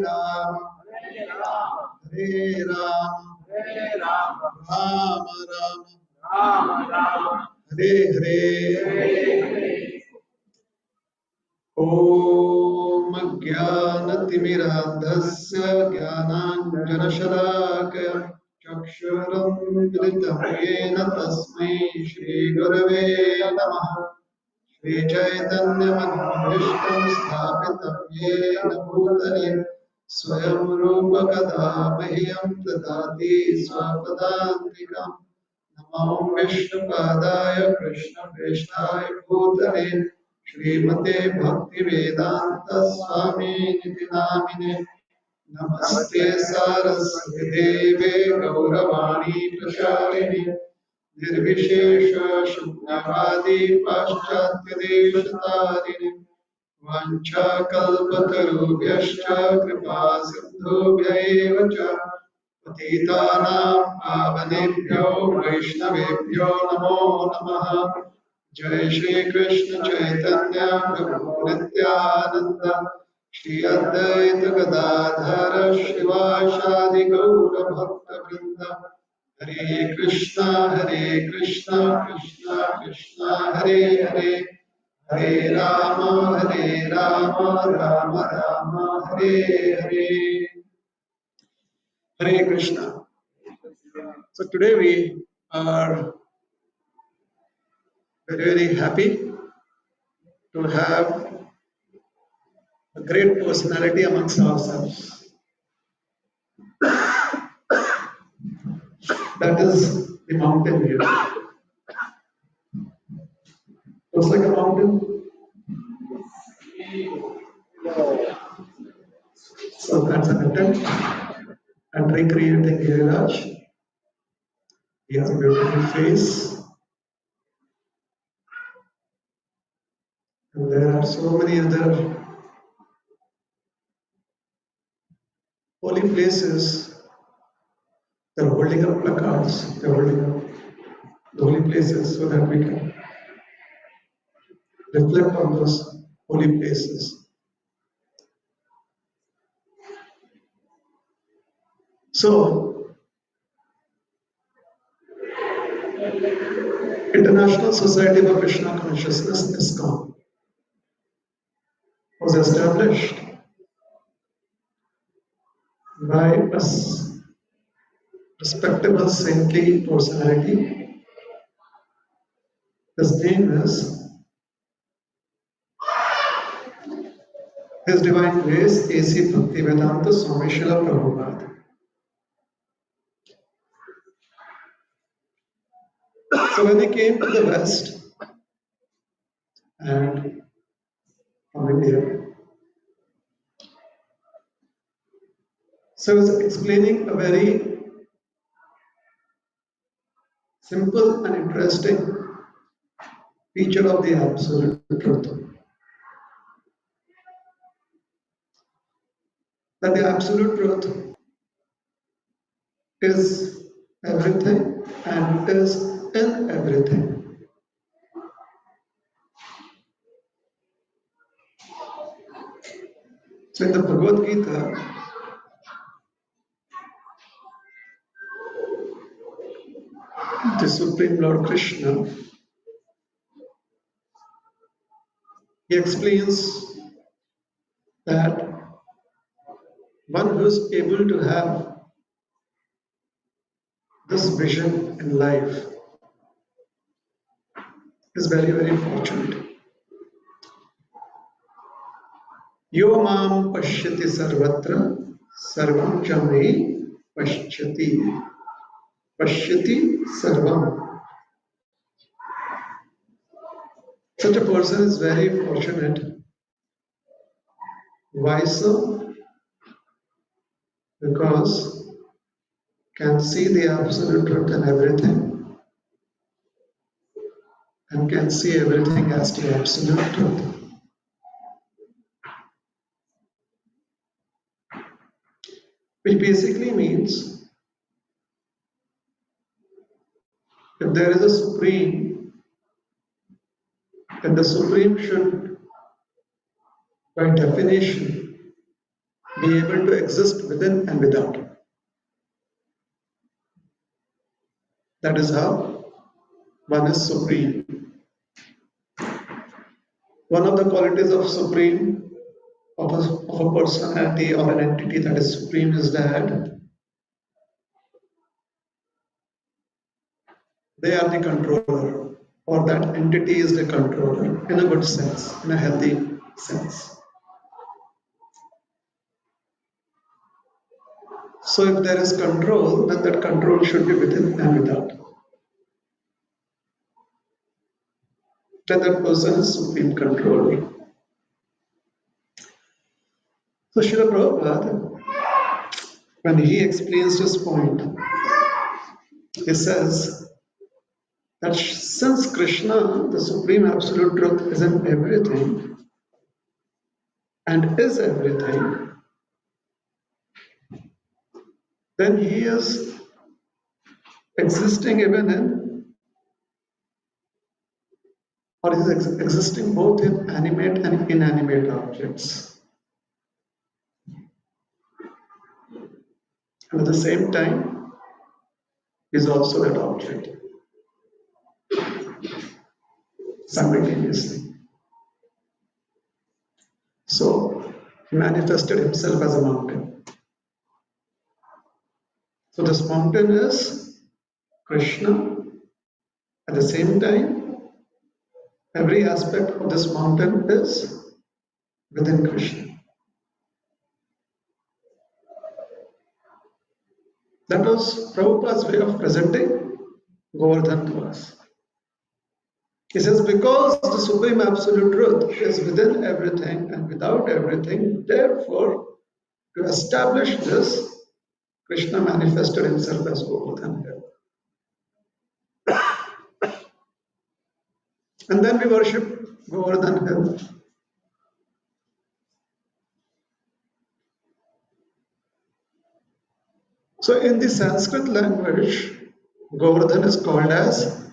Ram, Hare Ram, Rama Rama, Hare Hare. Om Jnanatimirandhasya Jnananjanashalakaya Chakshuram Militam Yena Tasmai Shri Gurave Namaha Shri Chaitanya Manavishtam Sthapitam Yena Bhutale Swayam Rupa Kada Mahyam Tadati Swapadantikam Namo Vishnu Padaya Krishna Preshthaya Bhutale Srimate Bhakti Vedanta Swami Niti Namine Namaste Saraswati Deve Gauravani Pracharine Nirvishesha Shunyavadi Paschatya Deshatarine Vancha Kalpatarubhyascha Kripa Sindhubhya eva cha Patitanam Pavanebhyo Vaishnavebhyo Namo Namaha Jai Shri Krishna Chaitanya Prabhu Nityananda Shri Advaita Gadadhara Shivashadi Gaura Bhakta Vrinda Hare Krishna Krishna Krishna Hare Hare Hare Rama Rama Rama Hare Hare Hare Krishna. So today we are very happy to have a great personality amongst ourselves. That is the mountain here. Looks like a mountain. So that's an attempt at recreating Giriraj. He has a beautiful face. And there are so many other holy places. They're holding up placards. They're holding up the holy places so that we can reflect on those holy places. So, International Society for Krishna Consciousness, ISKCON, was established by a respectable saintly personality. His name is His Divine Grace A.C. Bhaktivedanta Swami Srila Prabhupada. So when he came to the West and from India, so he was explaining a very simple and interesting feature of the absolute truth. That the absolute truth is everything and is in everything. So in the Bhagavad Gita, the Supreme Lord Krishna, he explains that one who is able to have this vision in life is very fortunate. Yo mam pashyati sarvatra sarvam cha me pashyati. Pashyati sarvam. Such a person is very fortunate. Why so? Because can see the absolute truth in everything and can see everything as the absolute truth. Which basically means if there is a Supreme, then the Supreme should, by definition, be able to exist within and without. That is how one is supreme. One of the qualities of supreme, of a personality or an entity that is supreme, is that they are the controller, or that entity is the controller in a good sense, in a healthy sense. So if there is control, then that control should be within and without. Then that person is supreme controller. So Srila Prabhupada, when he explains this point, he says that since Krishna, the Supreme Absolute Truth, is in everything and is everything, then he is existing even in, or is existing both in animate and inanimate objects. And at the same time, is also that object simultaneously. So he manifested himself as a mountain. So this mountain is Krishna. At the same time, every aspect of this mountain is within Krishna. That was Prabhupada's way of presenting Govardhan to us. He says, because the Supreme Absolute Truth is within everything and without everything, therefore, to establish this, Krishna manifested himself as Govardhan Hill. And then we worship Govardhan Hill. So in the Sanskrit language, Govardhan is called as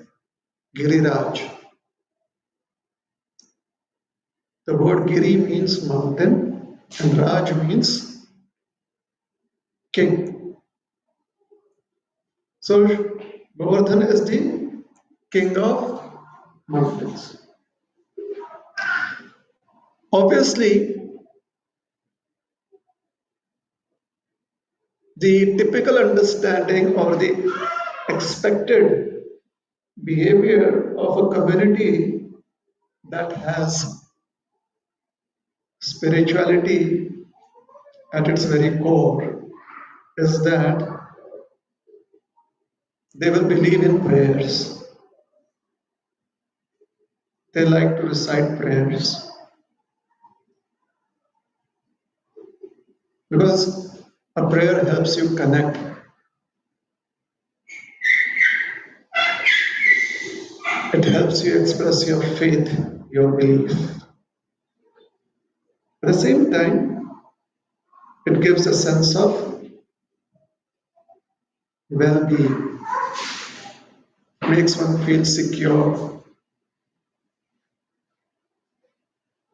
Giriraj. The word Giri means mountain and Raj means king. So Govardhan is the king of mountains. Obviously, the typical understanding or the expected behavior of a community that has spirituality at its very core is that they will believe in prayers. They like to recite prayers. Because a prayer helps you connect. It helps you express your faith, your belief. At the same time, it gives a sense of well-being, makes one feel secure,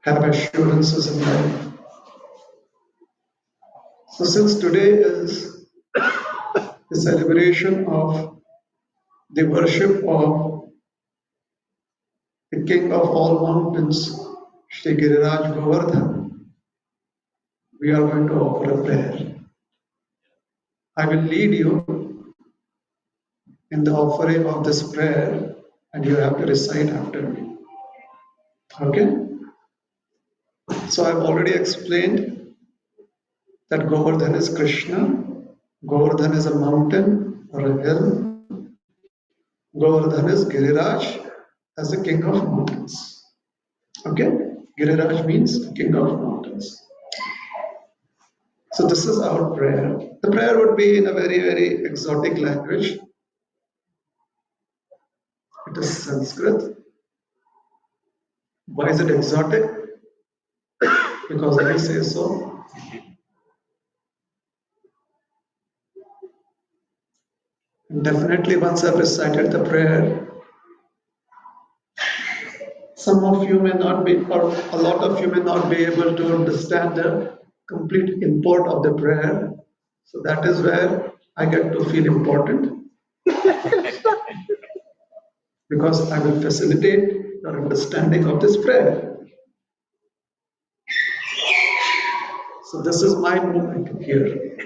have assurances in life. So since today is the celebration of the worship of the king of all mountains, Shri Giriraj Govardhan, we are going to offer a prayer. I will lead you in the offering of this prayer and you have to recite after me. Okay? So I've already explained that Govardhan is Krishna, Govardhan is a mountain or a hill, Govardhan is Giriraj as the king of mountains. Okay? Giriraj means king of mountains. So this is our prayer. The prayer would be in a very, very exotic language. It is Sanskrit. Why is it exotic? Because I say so. And definitely once I've recited the prayer, some of you may not be, or a lot of you may not be able to understand the complete import of the prayer. So that is where I get to feel important because I will facilitate your understanding of this prayer. So this is my movement here.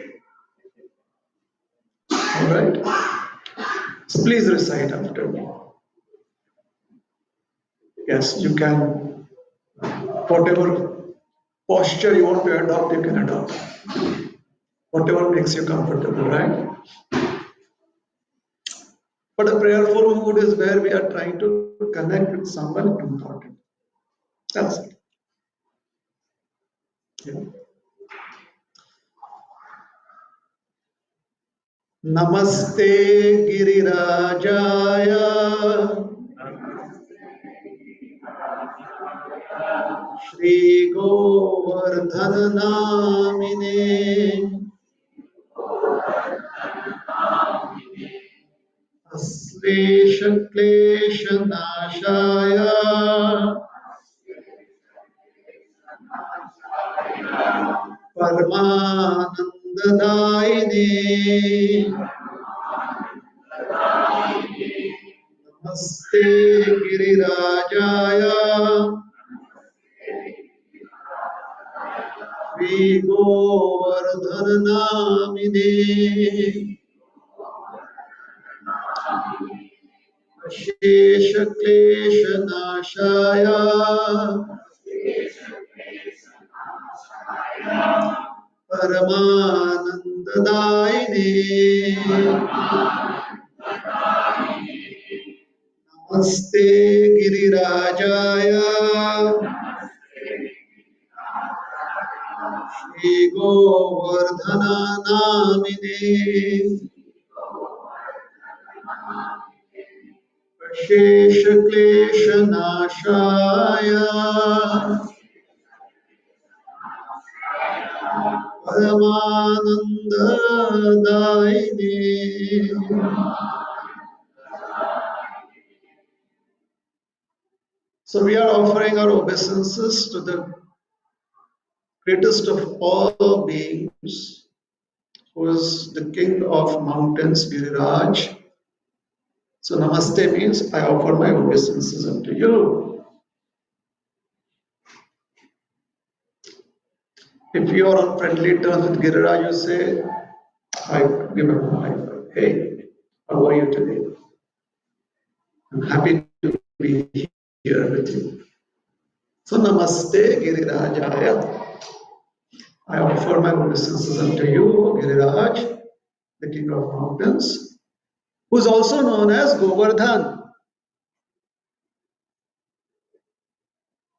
All right. So please recite after me. Yes, you can. Whatever posture you want to adopt, you can adopt. Whatever makes you comfortable, right? But a prayerful mood is where we are trying to connect with someone important. That's it. Yeah. Namaste Girirajaya Shri Govardhan Namine Aslesha Klesha Nashaya Paramanandadaine Namaste Girirajaya Shri Govardhan Namine Ashesha Klesha Nashaya Paramanandadaine Namaste Girirajaya Shri Govardhana Namine Ashesha Klesha Nashaya Paramanandadaine. So we are offering our obeisances to the greatest of all beings, who is the king of mountains, Giriraj. So namaste means I offer my obeisances unto you. If you are on friendly terms with Giriraj, you say, I give him a high five. Hey, how are you today? I'm happy to be here with you. So namaste Girirajaya. I offer my obeisances unto you, Giriraj, the king of mountains, who is also known as Govardhan.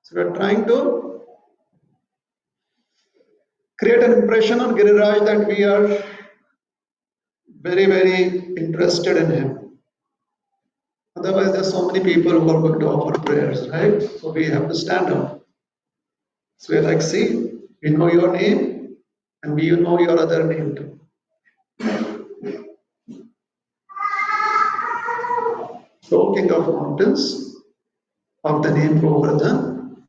So we are trying to create an impression on Giriraj that we are very, very interested in him. Otherwise, there are so many people who are going to offer prayers, right? So we have to stand up. So we're like, see, we know your name and we know your other name too. So, king of mountains, of the name Govardhan,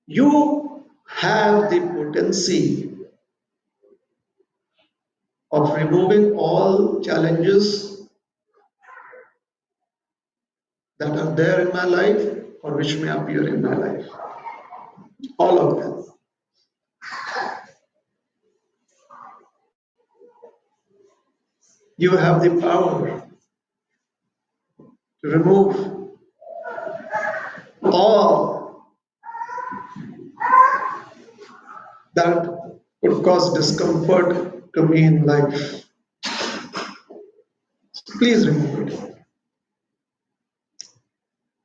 you have the potency of removing all challenges that are there in my life or which may appear in my life. All of them. You have the power to remove all that would cause discomfort to me in life. Please remove it.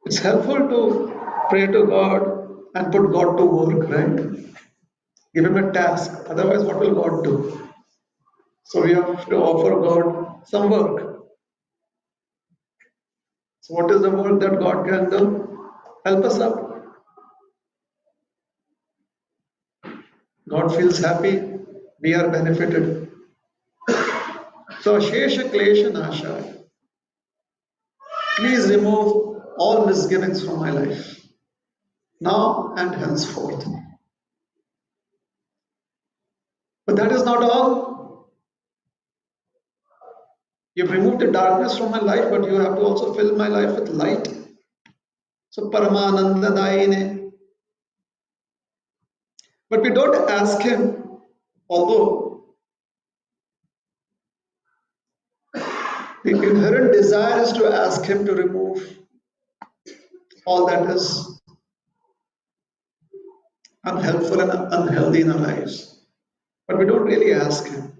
It's helpful to pray to God and put God to work, right? Give him a task. Otherwise, what will God do? So we have to offer God some work. So what is the work that God can do? Help us out. God feels happy. We are benefited. So Shesha Klesha Nasha. Please remove all misgivings from my life, now and henceforth. But that is not all. You've removed the darkness from my life, but you have to also fill my life with light. So Paramananda Daine. But we don't ask him, although the inherent desire is to ask him to remove all that is unhelpful and unhealthy in our lives. But we don't really ask him.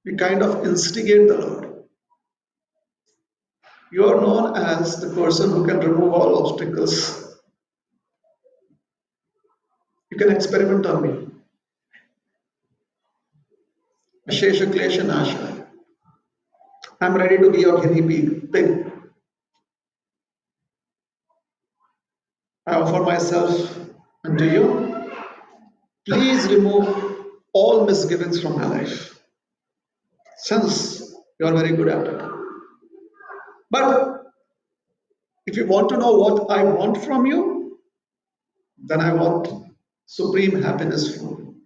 We kind of instigate the Lord. You are known as the person who can remove all obstacles. You can experiment on me. Ashesha Klesha Nasha. I'm ready to be your guinea pig. I offer myself unto you. Please remove all misgivings from my life, since you are very good at it. But if you want to know what I want from you, then I want supreme happiness from you.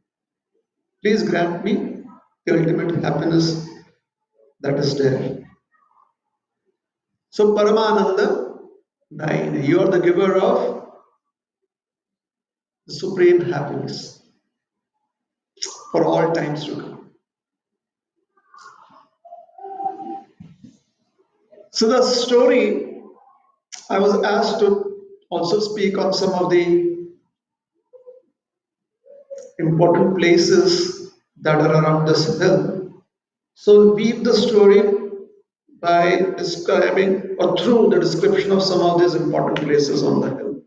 Please grant me the ultimate happiness that is there. So Paramananda, thine, you are the giver of the supreme happiness for all times to come. So the story, I was asked to also speak on some of the important places that are around this hill. So weave the story by describing or through the description of some of these important places on the hill.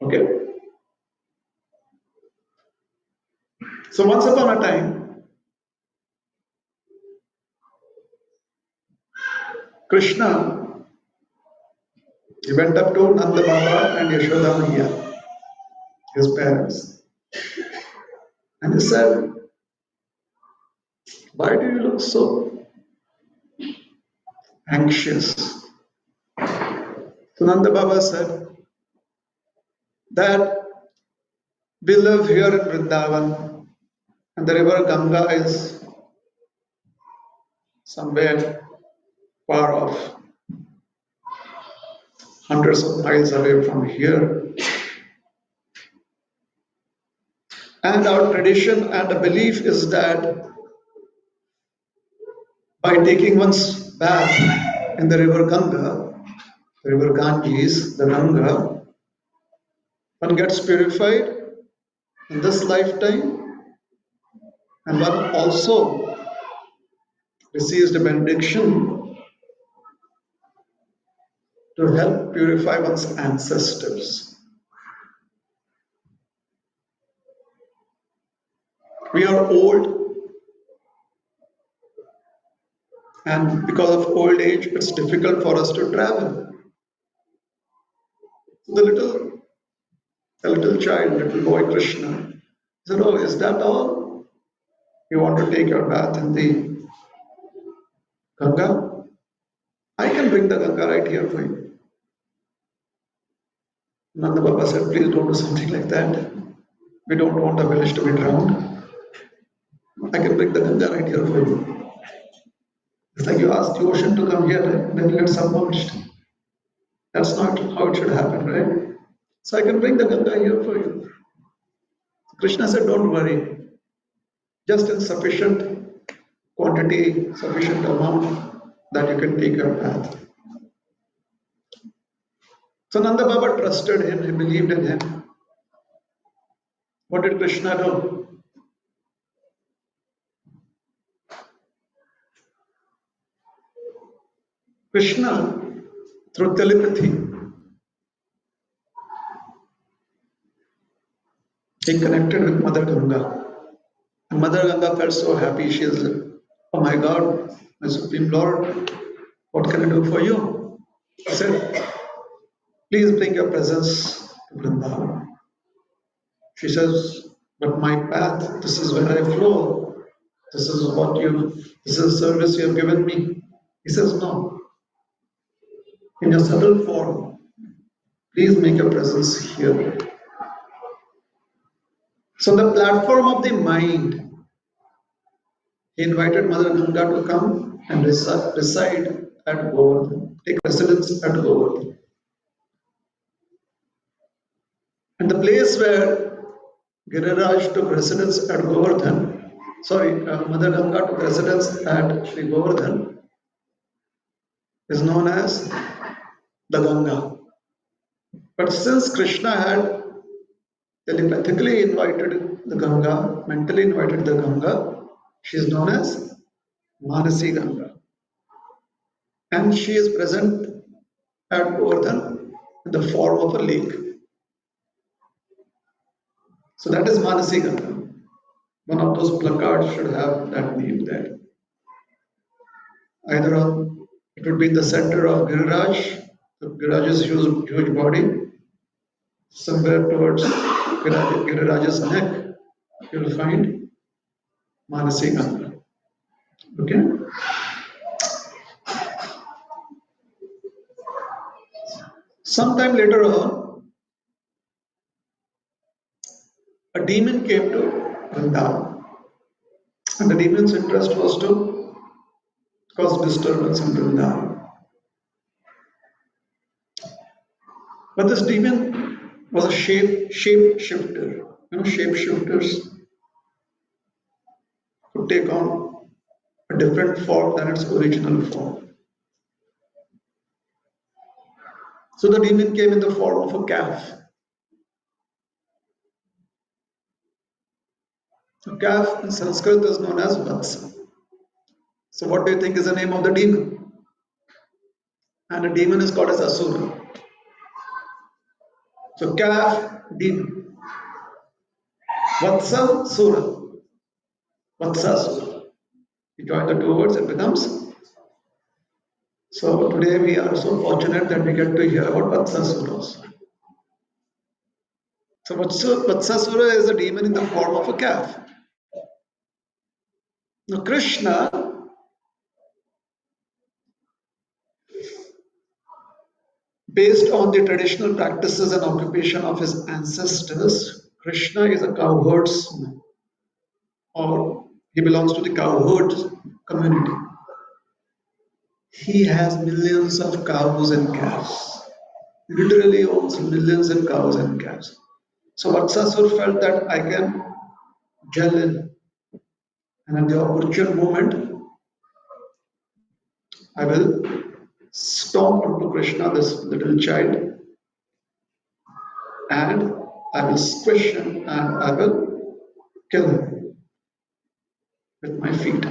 Okay. So once upon a time, Krishna, he went up to Nanda Baba and Yashoda Maiya, his parents, and he said, "Why do you look so anxious?" So Nanda Baba said that we live here in Vrindavan and the river Ganga is somewhere far off, hundreds of miles away from here. And our tradition and the belief is that by taking one's bath in the river Ganga, the river Ganges, the Ganga, one gets purified in this lifetime and one also receives the benediction to help purify one's ancestors. We are old, and because of old age, it's difficult for us to travel. So the little child, little boy Krishna, said, "Oh, is that all? You want to take your bath in the Ganga? I can bring the Ganga right here for you." Nanda Baba said, "Please don't do something like that. We don't want the village to be drowned. I can bring the Ganga right here for you." It's like you ask the ocean to come here, right? Then you get submerged. That's not how it should happen, right? So I can bring the Ganga here for you. Krishna said, "Don't worry. Just in sufficient quantity, sufficient amount that you can take your bath." So Nanda Baba trusted him, he believed in him. What did Krishna do? Krishna, through telepathy, he connected with Mother Ganga. And Mother Ganga felt so happy. She said, "Oh my God, my Supreme Lord, what can I do for you?" He said, "Please bring your presence to Vrindavan." She says, "But my path, this is where I flow. This is the service you have given me." He says, "No, in your subtle form, please make your presence here." So, the platform of the mind, he invited Mother Ganga to come and reside at Govardhan, take residence at Govardhan. And the place where Giriraj took residence at Govardhan, Mother Ganga took residence at Sri Govardhan is known as the Ganga. But since Krishna had telepathically invited the Ganga, mentally invited the Ganga, she is known as Manasi Ganga. And she is present at Govardhan in the form of a lake. So that is Manasi Ganga. One of those placards should have that name there. Either on, it would be in the center of Giriraj, the Giriraj's huge body, somewhere towards Giriraj's neck, you will find Manasi Ganga. Okay? Sometime later on, a demon came to Vrindavan, and the demon's interest was to cause disturbance in Vrindavan. But this demon was a shape shifter. You know, shape shifters could take on a different form than its original form. So the demon came in the form of a calf. A calf in Sanskrit is known as Vatsa. So what do you think is the name of the demon? And a demon is called as Asura. So calf, demon. Vatsa, Sura. Vatsa, Sura. You join the two words, it becomes. So today we are so fortunate that we get to hear about Vatsa Sura. So Vatsa Sura is a demon in the form of a calf. Now Krishna, based on the traditional practices and occupation of his ancestors, Krishna is a cowherdsman, or he belongs to the cowherd community. He has millions of cows and calves. Literally owns millions of cows and calves. So Vatsasur felt that I can gel in, and at the opportune moment, I will stomp onto Krishna, this little child, and I will squish him and I will kill him with my feet.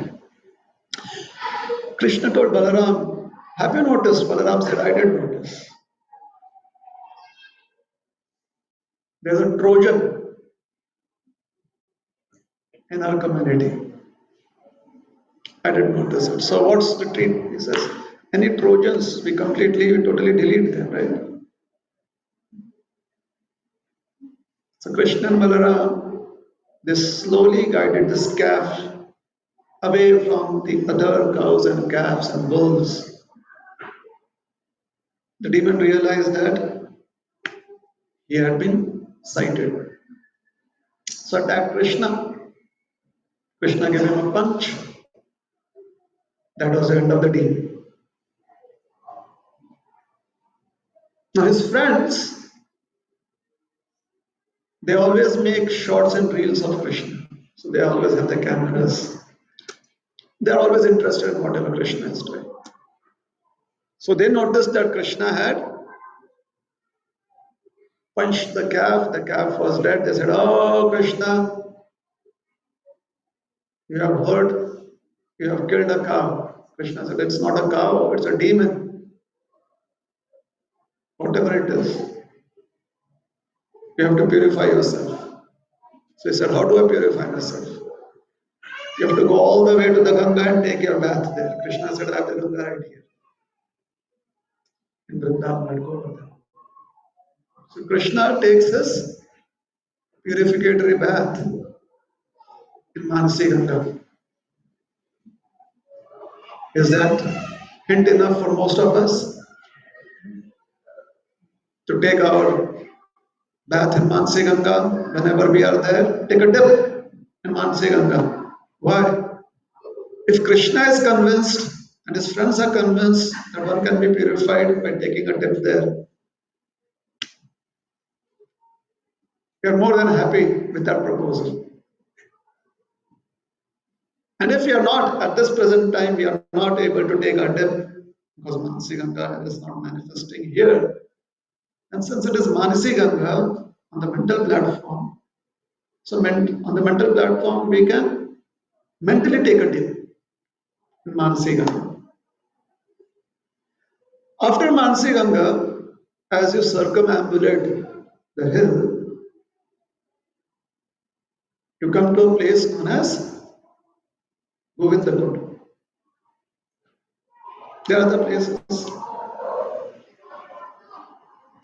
Krishna told Balaram, have you noticed? Balaram said, I did notice. There's a Trojan in our community. I did notice it. So what's the treat? He says, any Trojans, we totally delete them, right? So Krishna and Balaram, they slowly guided this calf away from the other cows and calves and bulls. The demon realized that he had been sighted. So attacked Krishna. Krishna gave him a punch. That was the end of the demon. Now his friends, they always make shorts and reels of Krishna. So they always have the cameras. They are always interested in whatever Krishna is doing. So they noticed that Krishna had punched the calf was dead. They said, oh Krishna, you have hurt, you have killed a cow. Krishna said, it's not a cow, it's a demon. Whatever it is, you have to purify yourself. So he said, how do I purify myself? You have to go all the way to the Ganga and take your bath there. Krishna said, I have the Ganga right here. In Vrindavan, I'll go to them. So Krishna takes his purificatory bath in Manasi Ganga. Is that hint enough for most of us to take our bath in Mansi Ganga whenever we are there. Take a dip in Mansi Ganga. Why? If Krishna is convinced and his friends are convinced that one can be purified by taking a dip there, we are more than happy with that proposal. And if we are not, at this present time, we are not able to take a dip because Manasi Ganga is not manifesting here. And since it is Manasi Ganga on the mental platform, so on the mental platform, we can mentally take a dip in Manasi Ganga. After Manasi Ganga, as you circumambulate the hill, you come to a place known as Govindakund. There are the places,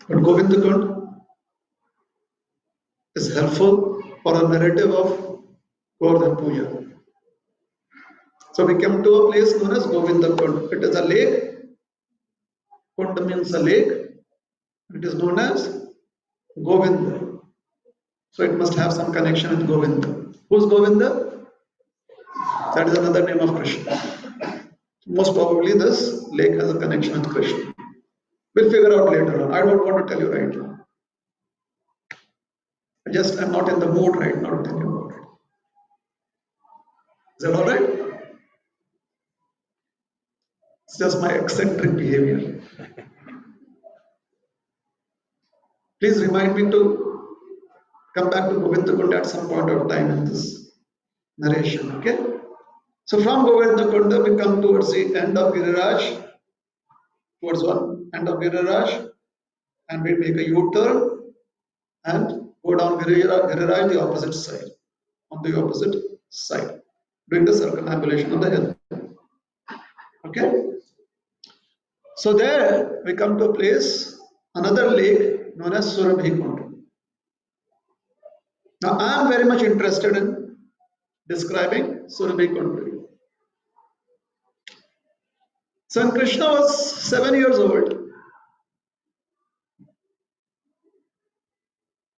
but Govindakund is helpful for a narrative of Govardhan Puja. So we come to a place known as Govindakund. It is a lake. Kund means a lake. It is known as Govinda. So it must have some connection with Govinda. Who's Govinda? That is another name of Krishna. Most probably this lake has a connection with Krishna. We'll figure out later on. I don't want to tell you right now. I'm not in the mood right now to tell you about it. Is that all right? It's just my eccentric behavior. Please remind me to come back to Govindakund at some point of time in this narration. Okay? So from Govindakunda we come towards the end of Giriraj, towards one end of Giriraj, and we make a U-turn and go down Giriraj the opposite side, on the opposite side, doing the circumambulation of the hill. Okay? So there we come to a place, another lake known as Surabhikund. Now I am very much interested in describing Surabhikund. So when Krishna was 7 years old,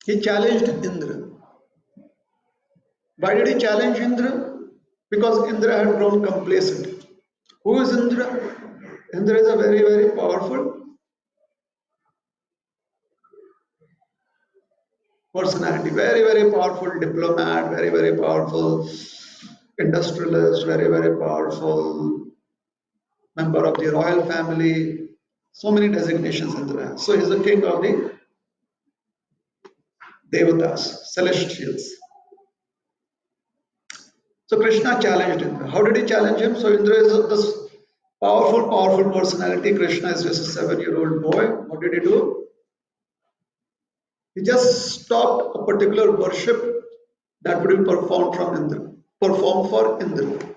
he challenged Indra. Why did he challenge Indra? Because Indra had grown complacent. Who is Indra? Indra is a very, very powerful personality, very, very powerful diplomat, very, very powerful industrialist, very, very powerful member of the royal family. So many designations Indra has. So he's the king of the Devatas, celestials. So Krishna challenged Indra. How did he challenge him? So Indra is this powerful, powerful personality. Krishna is just a 7-year-old boy. What did he do? He just stopped a particular worship that would be performed from Indra, performed for Indra.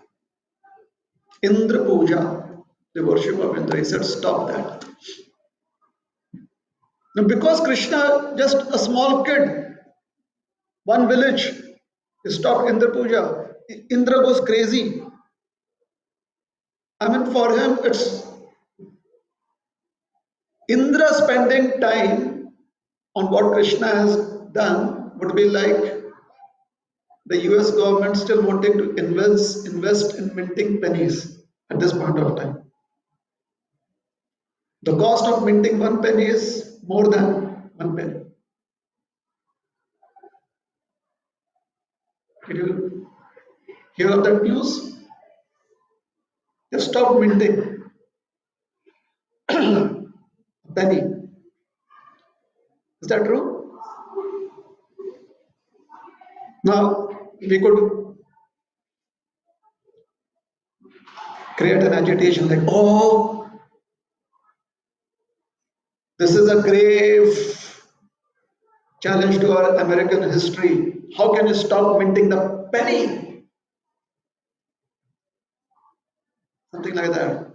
Indra Puja, the worship of Indra. He said, stop that. Now, because Krishna, just a small kid, one village, he stopped Indra Puja. Indra goes crazy. I mean, for him, it's Indra spending time on what Krishna has done would be like the US government still wanting to invest in minting pennies at this point of time. The cost of minting one penny is more than one penny. Did you hear of that news? They stopped minting a penny. Is that true? Now we could create an agitation like, oh, this is a grave challenge to our American history. How can you stop minting the penny? Something like that,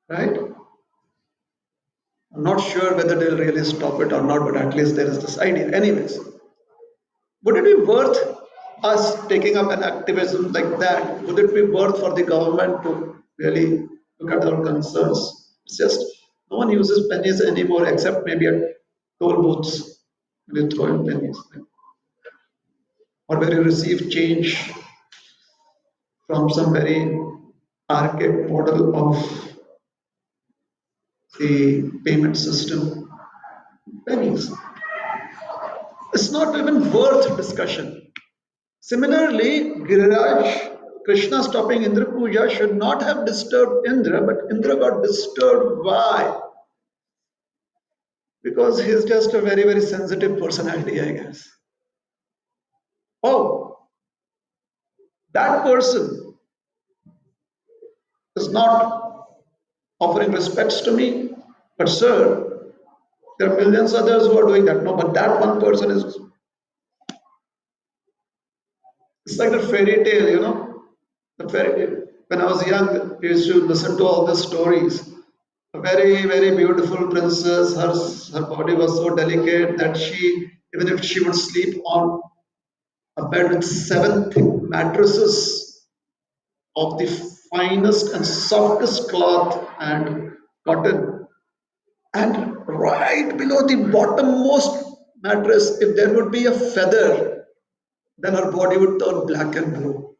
right? I'm not sure whether they'll really stop it or not, but at least there is this idea. Anyways, would it be worth us taking up an activism like that? Would it be worth for the government to really look at our concerns? It's just no one uses pennies anymore except maybe at toll booths. when you throw in pennies, or where you receive change from some very archaic model of the payment system. Pennies. It's not even worth discussion. Similarly, Giriraj, Krishna stopping Indra Puja should not have disturbed Indra, but Indra got disturbed. Why? Because he's just a very, very sensitive personality, I guess. Oh, that person is not offering respects to me, but sir, there are millions others who are doing that. No, but that one person is, it's like the fairy tale, the fairy tale. When I was young, we used to listen to all the stories. A very, very beautiful princess, her body was so delicate that she, even if she would sleep on a bed with seven thick mattresses of the finest and softest cloth and cotton, and right below the bottommost mattress, if there would be a feather, then her body would turn black and blue.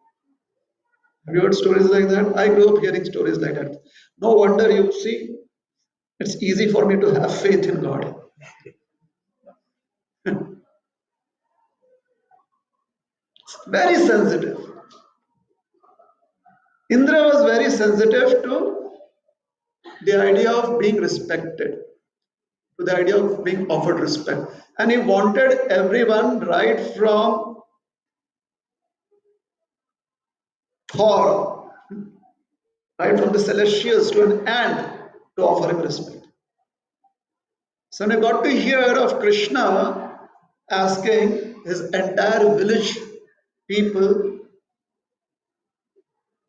Have you heard stories like that? I grew up hearing stories like that. No wonder you see, it's easy for me to have faith in God. Very sensitive. Indra was very sensitive to the idea of being respected, to the idea of being offered respect. And he wanted everyone, right from Thor, right from the celestials to an ant, to offer him respect. So when I got to hear of Krishna asking his entire village people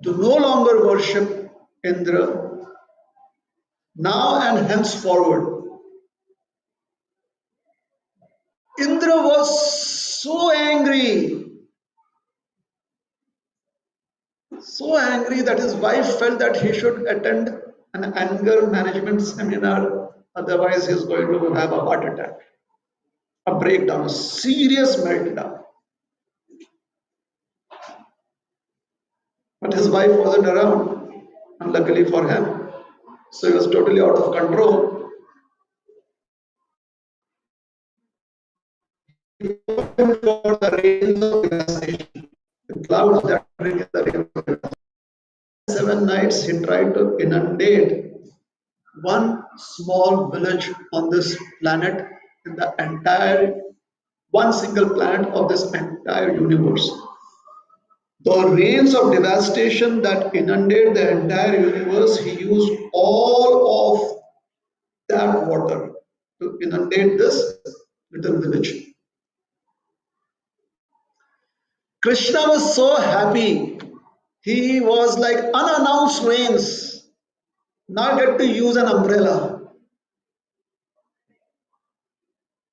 to no longer worship Indra, now and henceforward, Indra was so angry that his wife felt that he should attend an anger management seminar, otherwise, he's going to have a heart attack, a breakdown, a serious meltdown. But his wife wasn't around, unluckily for him. So he was totally out of control. For the rains of devastation, the clouds that bring in the rain of devastation. 7 nights he tried to inundate one small village on this planet, in the entire one single planet of this entire universe. The rains of devastation that inundate the entire universe, he used all of that water to inundate this little village. Krishna was so happy. He was like unannounced rains. Now I get to use an umbrella.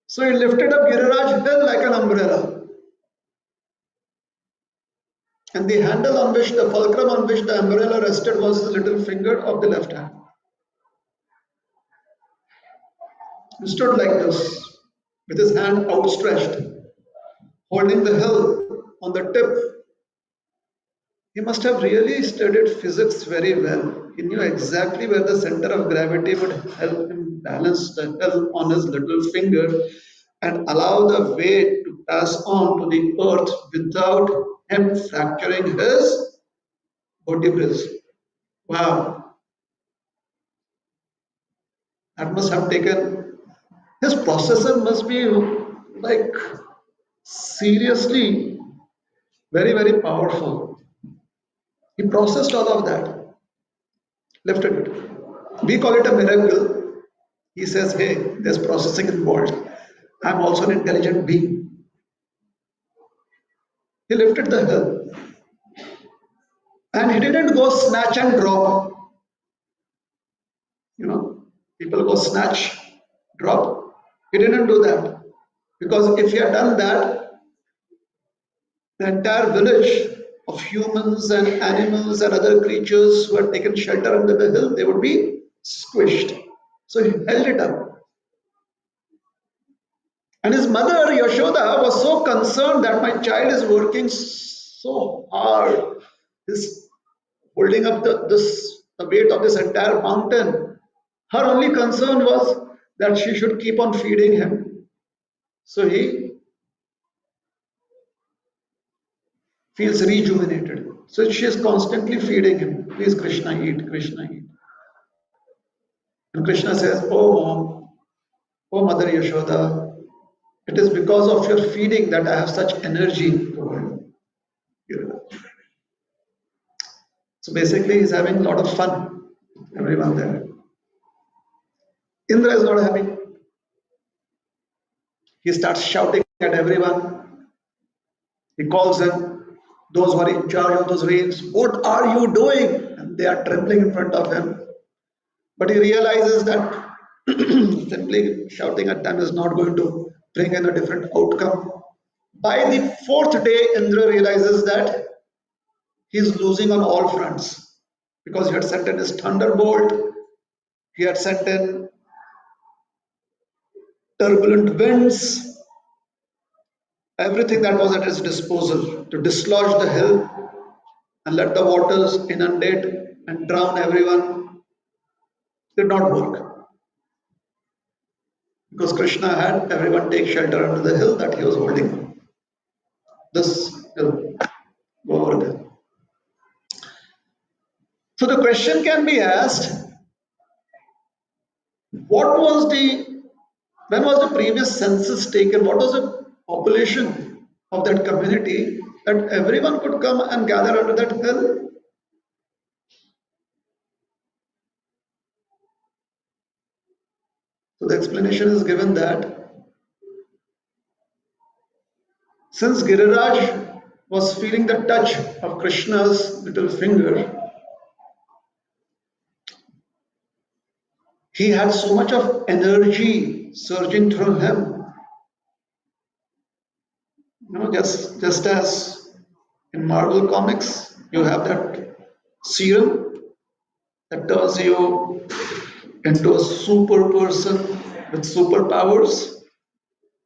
So he lifted up Giriraj Hill like an umbrella. And the handle on which, the fulcrum on which the umbrella rested was the little finger of the left hand. He stood like this, with his hand outstretched, holding the hill on the tip. He must have really studied physics very well. He knew exactly where the center of gravity would help him balance the hill on his little finger and allow the weight to pass on to the earth without him fracturing his vertebrae. Wow, that must have taken, his processor must be like seriously very, very powerful. He processed all of that, lifted it. We call it a miracle. He says, hey, there's processing involved. I'm also an intelligent being. He lifted the hill. And he didn't go snatch and drop. You know, people go snatch, drop. He didn't do that. Because if he had done that, the entire village of humans and animals and other creatures who had taken shelter under the hill, they would be squished. So he held it up. And his mother, Yashoda, was so concerned that my child is working so hard, is holding up the weight of this entire mountain. Her only concern was that she should keep on feeding him. So he feels rejuvenated. So she is constantly feeding him. Please, Krishna, eat, Krishna, eat. And Krishna says, oh mom, oh mother Yashoda, it is because of your feeding that I have such energy to hold. So basically, he's having a lot of fun. Everyone there. Indra is not happy. He starts shouting at everyone. He calls them, those who are in charge of those reins, what are you doing? And they are trembling in front of him. But he realizes that simply shouting at them is not going to bring in a different outcome. By the fourth day, Indra realizes that he is losing on all fronts because he had sent in his thunderbolt, he had sent in turbulent winds, everything that was at his disposal to dislodge the hill and let the waters inundate and drown everyone did not work because Krishna had everyone take shelter under the hill that he was holding. This hill, Govardhan. So the question can be asked, what was the when was the previous census taken? What was the population of that community that everyone could come and gather under that hill? So the explanation is given that since Giriraj was feeling the touch of Krishna's little finger, he had so much of energy surging through him. Just as in Marvel comics, you have that serum that turns you into a super person with superpowers.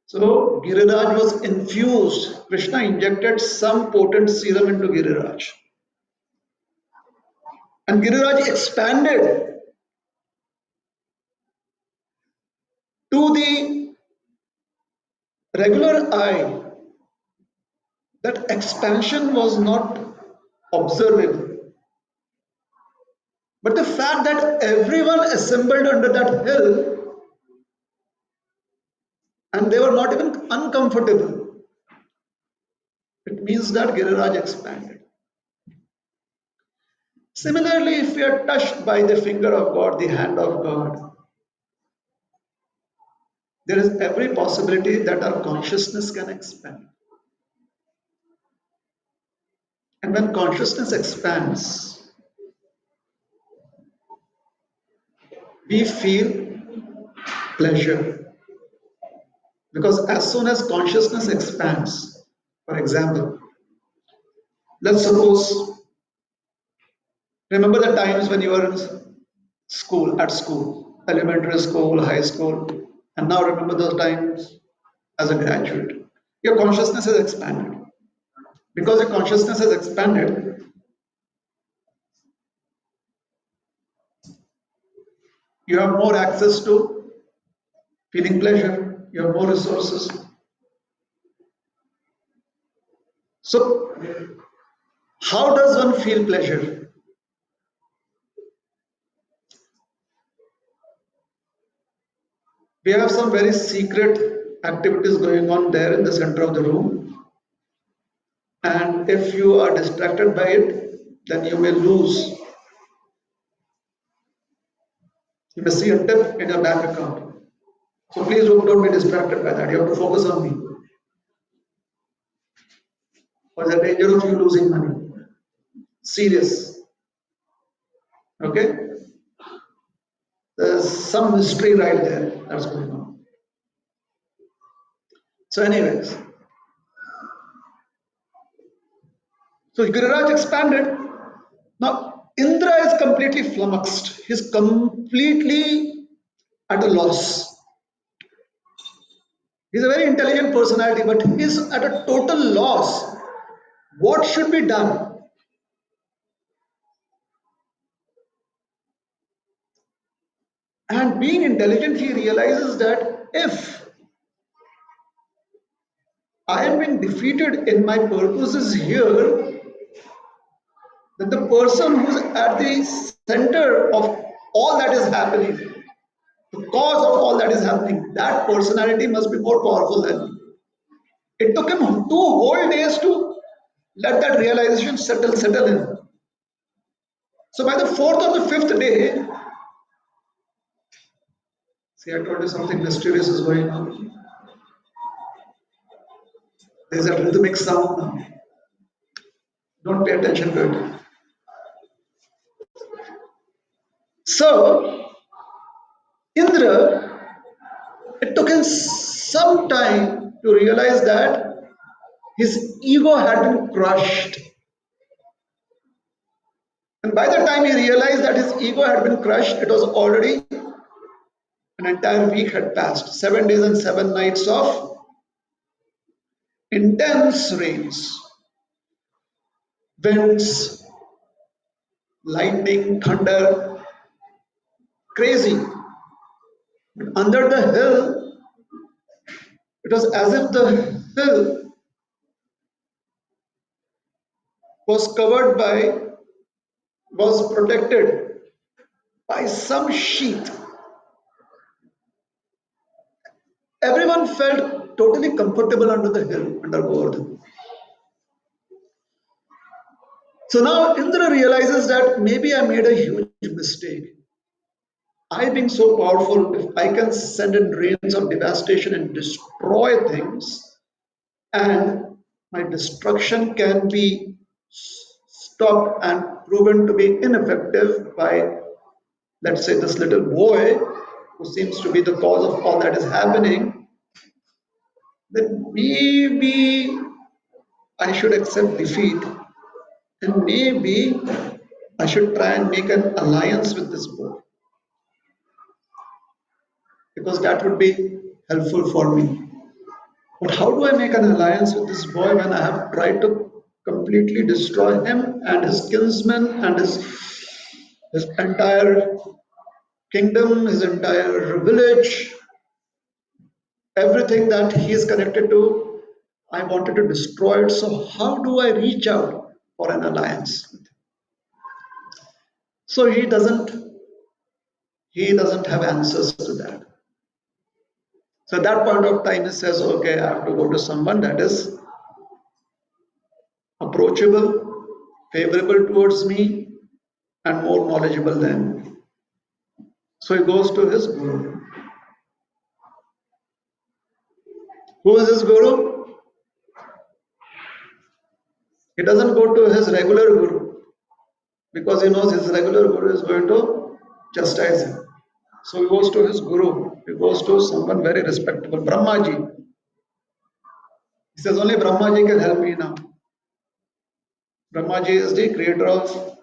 So Giriraj was infused. Krishna injected some potent serum into Giriraj. And Giriraj expanded to the regular eye. That expansion was not observable. But the fact that everyone assembled under that hill and they were not even uncomfortable, it means that Giriraj expanded. Similarly, if we are touched by the finger of God, the hand of God, there is every possibility that our consciousness can expand. And when consciousness expands, we feel pleasure. Because as soon as consciousness expands, for example, let's suppose, remember the times when you were in school, elementary school, high school, and now remember those times as a graduate. Your consciousness has expanded. Because your consciousness has expanded, you have more access to feeling pleasure, you have more resources. So, how does one feel pleasure? We have some very secret activities going on there in the center of the room, and if you are distracted by it, then you may lose. You may see a dip in your bank account. So please don't be distracted by that. You have to focus on me. Or the danger of you losing money. Serious. Okay? There's some mystery right there that's going on. So, anyways, so Giriraj expanded. Now, Indra is completely flummoxed. He's completely at a loss. He's a very intelligent personality, but he's at a total loss. What should be done? And being intelligent, he realizes that if I am being defeated in my purposes here, then the person who's at the center of all that is happening, the cause of all that is happening, that personality must be more powerful than me. It took him 2 whole days to let that realization settle in. So by the fourth or the fifth day, see, I told you something mysterious is going on. There's a rhythmic sound now. Don't pay attention to it. So Indra, it took him some time to realize that his ego had been crushed. And by the time he realized that his ego had been crushed, it was already an entire week had passed. 7 days and 7 nights of intense rains, winds, lightning, thunder, crazy. Under the hill, it was as if the hill was covered by, was protected by some sheath. Everyone felt totally comfortable under the hill, under Govardhan. So now Indra realizes that maybe I made a huge mistake. I being so powerful, if I can send in rains of devastation and destroy things, and my destruction can be stopped and proven to be ineffective by, let's say, this little boy who seems to be the cause of all that is happening, then maybe I should accept defeat and maybe I should try and make an alliance with this boy because that would be helpful for me. But how do I make an alliance with this boy when I have tried to completely destroy him and his kinsmen and his entire kingdom, his entire village, everything that he is connected to? I wanted to destroy it. So how do I reach out for an alliance? So he doesn't have answers to that. So at that point of time, he says, okay, I have to go to someone that is approachable, favorable towards me, and more knowledgeable than me. So he goes to his guru. Who is his guru? He doesn't go to his regular guru because he knows his regular guru is going to chastise him. So he goes to his guru. He goes to someone very respectable, Brahmaji. He says, only Brahmaji can help me now. Brahmaji is the creator of,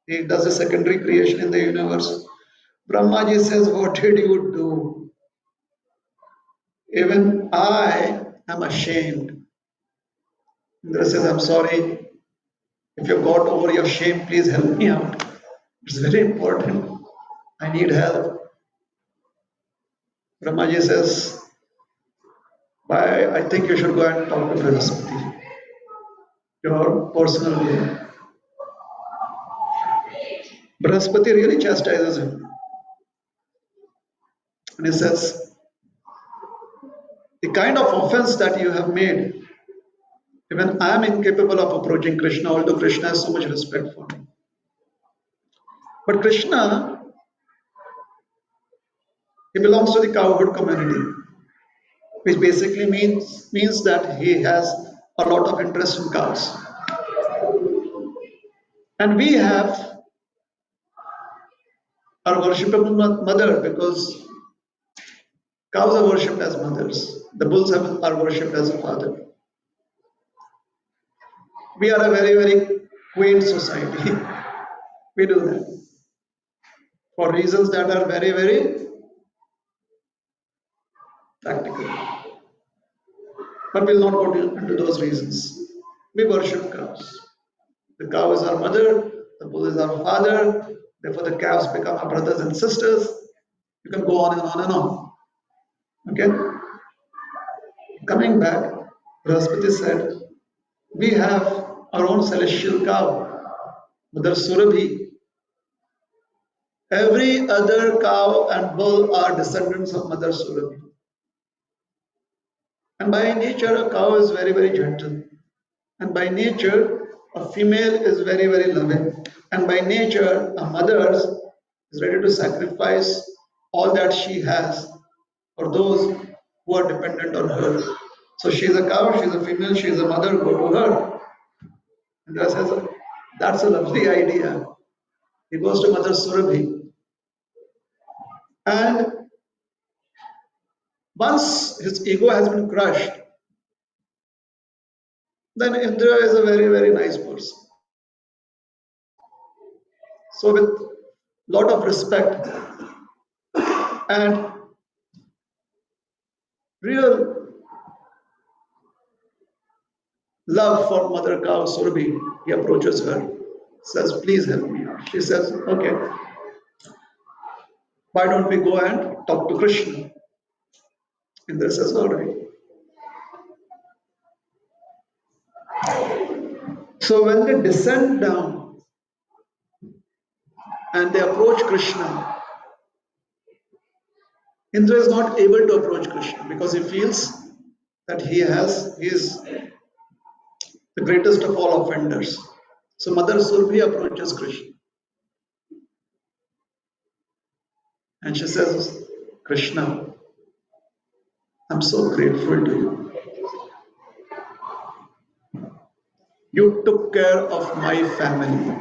he does a secondary creation in the universe. Brahmaji says, what did you do? Even I am ashamed. Indra says, I'm sorry. If you got over your shame, please help me out. It's very important. I need help. Brahmaji says, I think you should go and talk to Brihaspati, your personal guru. Brihaspati really chastises him. And he says, the kind of offense that you have made, even I am incapable of approaching Krishna, although Krishna has so much respect for me. But Krishna, he belongs to the cowherd community, which basically means that he has a lot of interest in cows. And we have our worshipable mother because cows are worshipped as mothers. The bulls are worshipped as a father. We are a very, very quaint society. We do that for reasons that are very, very practical. But we'll not go into those reasons. We worship cows. The cow is our mother, the bull is our father, therefore the calves become our brothers and sisters. You can go on and on and on. Okay? Coming back, Brahaspati said, we have our own celestial cow, Mother Surabhi. Every other cow and bull are descendants of Mother Surabhi. And by nature, a cow is very, very gentle. And by nature, a female is very, very loving. And by nature, a mother is ready to sacrifice all that she has for those who are dependent on her. So she's a cow, she's a female, she's a mother, go to her. Indra says, that's a lovely idea. He goes to Mother Surabhi. And once his ego has been crushed, then Indra is a very, very nice person. So with lot of respect and real love for Mother Cow Surabhi, he approaches her, says, please help me out. She says, okay, why don't we go and talk to Krishna? Indra says, all right. So when they descend down and they approach Krishna, Indra is not able to approach Krishna because he feels that he is the greatest of all offenders. So Mother Surabhi approaches Krishna and she says, Krishna, I'm so grateful to you. You took care of my family.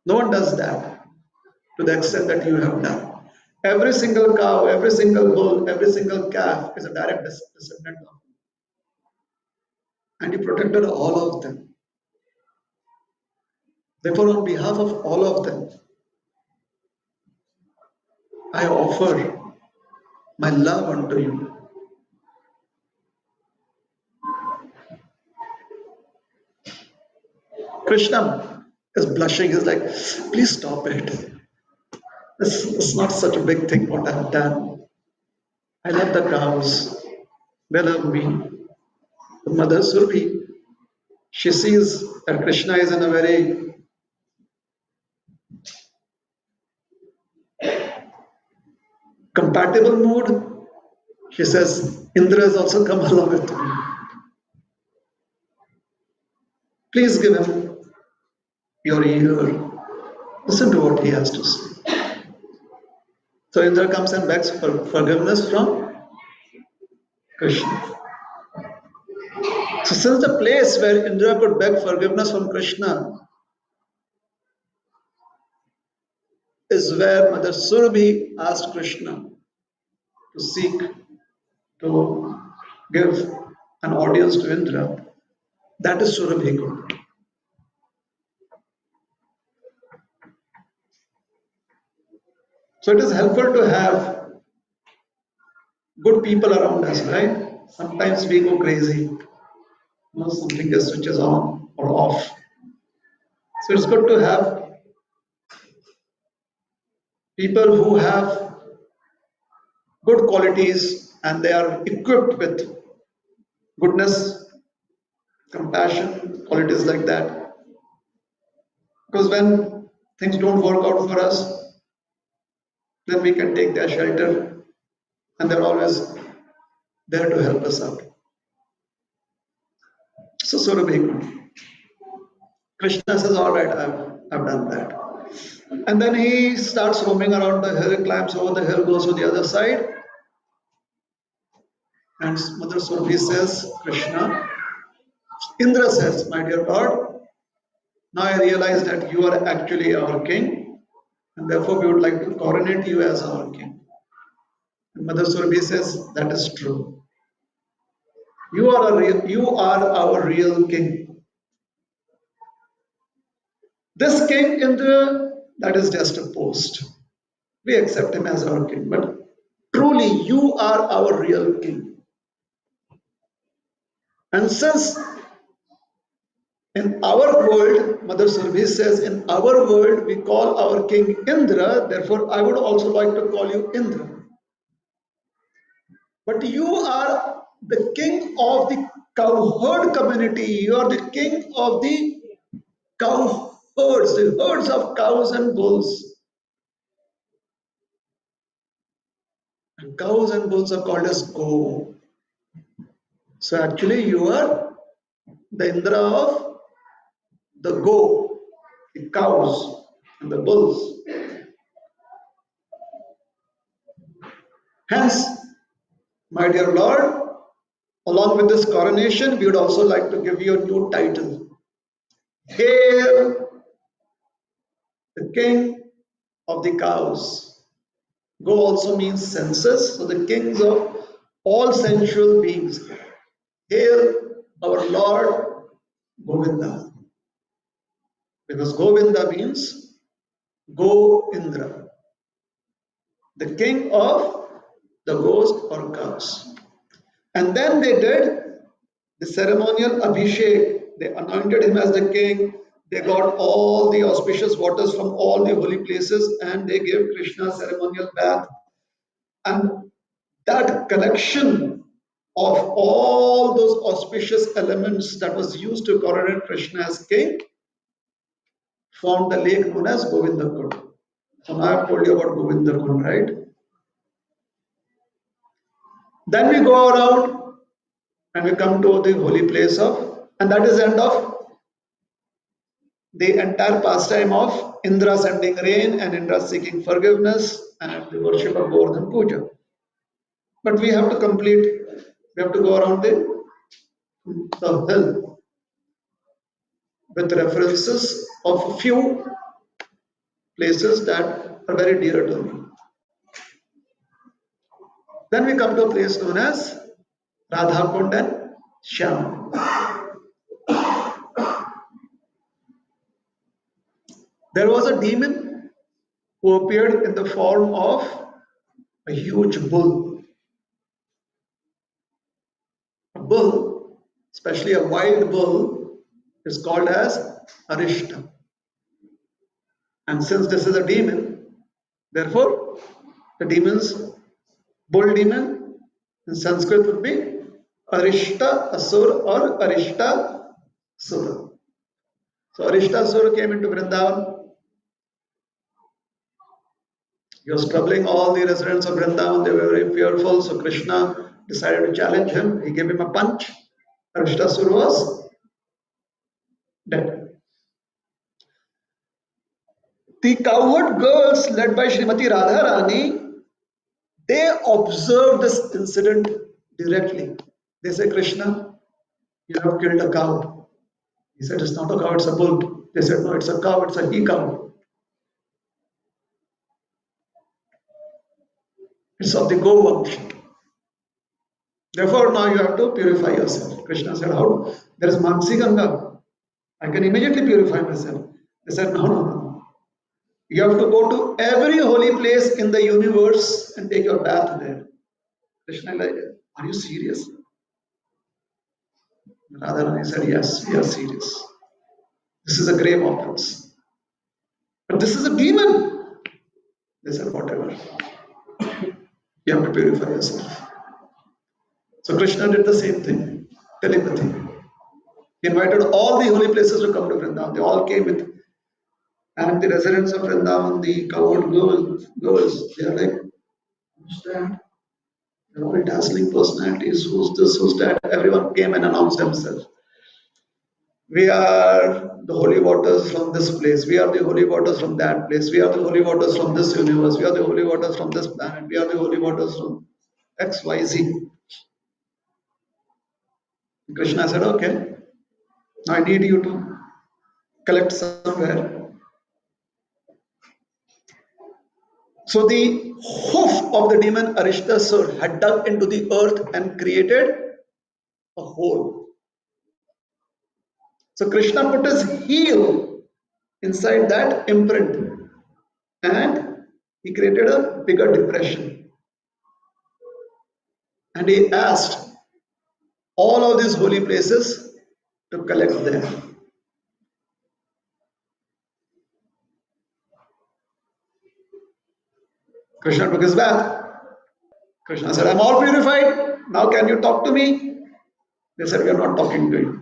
No one does that to the extent that you have done. Every single cow, every single bull, every single calf is a direct descendant of you. And you protected all of them. Therefore, on behalf of all of them, I offer my love unto you. Krishna is blushing. He's like, please stop it. It's not such a big thing what I've done. I love the cows. They love me. The Mother Surabhi, she sees that Krishna is in a very compatible mood. She says, Indra has also come along with me. Please give him your ear. Listen to what he has to say. So Indra comes and begs for forgiveness from Krishna. So since the place where Indra could beg forgiveness from Krishna is where Mother Surabhi asked Krishna to seek to give an audience to Indra, that is Surabhi Kund. So it is helpful to have good people around us, right? Sometimes we go crazy, something just switches on or off. So it's good to have people who have good qualities and they are equipped with goodness, compassion, qualities like that. Because when things don't work out for us, then we can take their shelter and they're always there to help us out. So Surabhi, Krishna says, all right, I've done that. And then he starts roaming around the hill, climbs over the hill, goes to the other side. And Mother Surabhi says, Krishna, Indra says, my dear Lord, now I realize that you are actually our king, and therefore we would like to coronate you as our king. And Mother Surabhi says, that is true. You are our real king. This king Indra, that is just a post. We accept him as our king, but truly you are our real king. And since in our world, Mother Surbhi says, in our world we call our king Indra, therefore I would also like to call you Indra. But you are the king of the cowherd community, you are the king of the cow herds, the herds of cows and bulls. And cows and bulls are called as go. So actually you are the Indra of the go, the cows and the bulls. Hence, my dear Lord, along with this coronation, we would also like to give you a new title. Hail the King of the Cows. Go also means senses, so the kings of all sensual beings. Hail our Lord Govinda. Because Govinda means Go Indra, the king of the goats or cows. And then they did the ceremonial Abhishek. They anointed him as the king. They got all the auspicious waters from all the holy places and they gave Krishna ceremonial bath. And that collection of all those auspicious elements that was used to coronate Krishna as king formed the lake known as Govindakund. So now I've told you about Govindakund, right? Then we go around and we come to the holy place of, and that is the end of the entire pastime of Indra sending rain and Indra seeking forgiveness and the worship of Govardhan Puja. But we have to complete, we have to go around the hill with references of a few places that are very dear to me. Then we come to a place known as Radhakund and Shyam. There was a demon who appeared in the form of a huge bull. A bull, especially a wild bull, is called as Arishta. And since this is a demon, therefore the demon's bull demon in Sanskrit would be Arishta Asur or Arishta Sura. So Arishta Sura came into Vrindavan. He was troubling all the residents of Vrindavan. They were very fearful. So Krishna decided to challenge him. He gave him a punch. Arishta Sura was dead. The cowherd girls led by Srimati Radharani, they observed this incident directly. They say, Krishna, you have killed a cow. He said, it's not a cow, it's a bull. They said, no, it's a cow, it's a he cow. It's of the Go Vamsh. Therefore, now you have to purify yourself. Krishna said, how? There is Mansi Ganga. I can immediately purify myself. They said, no, no, no. You have to go to every holy place in the universe and take your bath there. Krishna like, are you serious? Radharani said, yes, we are serious. This is a grave offense. But this is a demon. They said, whatever. You have to purify yourself. So Krishna did the same thing, telepathy. He invited all the holy places to come to Vrindavan. They all came with, and the residents of Vrindavan, the cowherd girls, they are like, who's that? They're all dazzling personalities. Who's this? Who's that? Everyone came and announced themselves. We are the holy waters from this place. We are the holy waters from that place. We are the holy waters from this universe. We are the holy waters from this planet. We are the holy waters from XYZ. Krishna said, okay, I need you to collect somewhere. So the hoof of the demon Arishtasur had dug into the earth and created a hole. So Krishna put his heel inside that imprint and he created a bigger depression. And he asked, all of these holy places to collect them. Krishna took his bath. Krishna said, I'm all purified. Now can you talk to me? They said, we are not talking to you.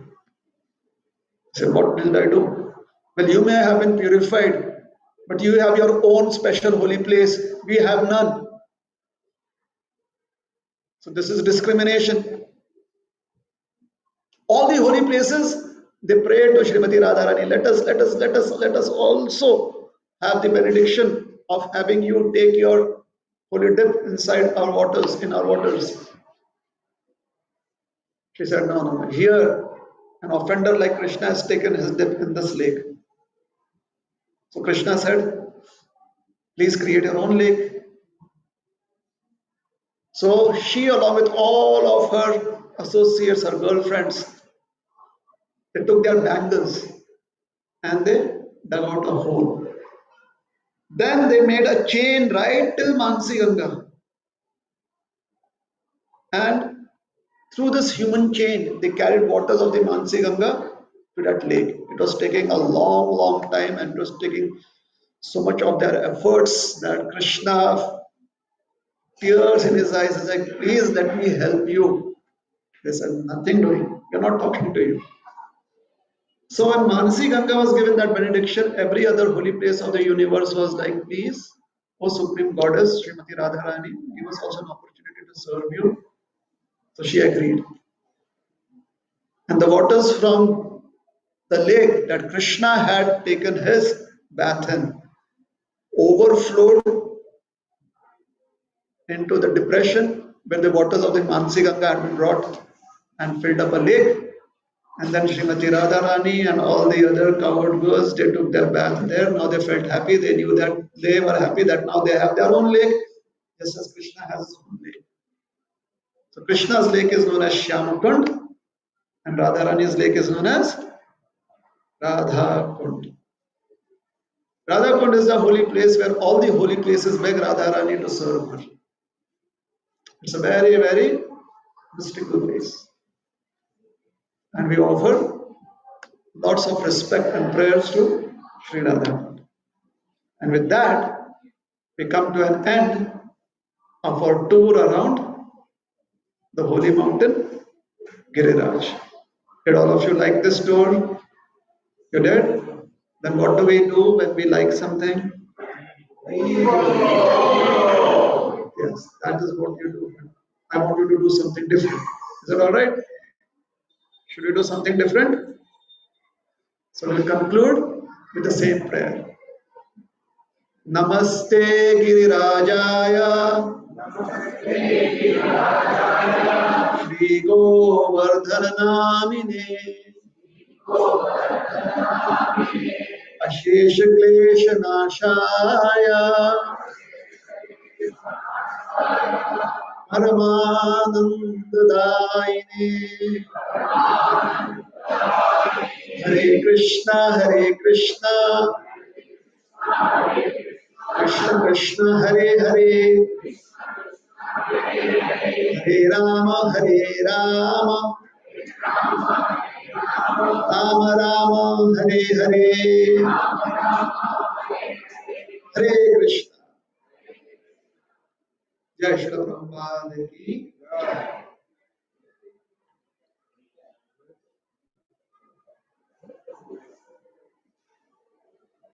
He said, what did I do? Well, you may have been purified, but you have your own special holy place. We have none. So this is discrimination. All the holy places, they prayed to Srimati Radharani, let us also have the benediction of having you take your holy dip inside our waters, in our waters. She said, no, no, no. Here, an offender like Krishna has taken his dip in this lake. So Krishna said, please create your own lake. So she, along with all of her associates, her girlfriends, they took their bangles and they dug out a hole. Then they made a chain right till Mansi Ganga. And through this human chain, they carried waters of the Mansi Ganga to that lake. It was taking a long, long time and it was taking so much of their efforts that Krishna, tears in his eyes, is like, please let me help you. They said, nothing doing. We're not talking to you. So when Manasi Ganga was given that benediction, every other holy place of the universe was like, please, O Supreme Goddess, Srimati Radharani, give us also an opportunity to serve you. So she agreed. And the waters from the lake that Krishna had taken his bath in overflowed into the depression where the waters of the Mansi Ganga had been brought and filled up a lake. And then Srimati Radharani and all the other cowherd girls, they took their bath there. Now they felt happy. They knew that they were happy that now they have their own lake, just as Krishna has his own lake. So Krishna's lake is known as Shyamakund and Radharani's lake is known as Radha Kund. Radha Kund is the holy place where all the holy places beg Radharani to serve her. It's a very, very mystical place. And we offer lots of respect and prayers to Sri Radha. And with that, we come to an end of our tour around the holy mountain Giriraj. Did all of you like this tour? You did? Then what do we do when we like something? Yes, that is what you do. I want you to do something different. Is it all right? Should we do something different? So we'll conclude with the same prayer. Namaste Girirajaya Shri Govardhana Namine Ashesha Klesha Nashaya Paramanandadaine Hare Krishna Krishna Krishna Hare Hare Hare Rama Rama Rama Hare Hare Hare Krishna. Jai Shri Prabhupada ki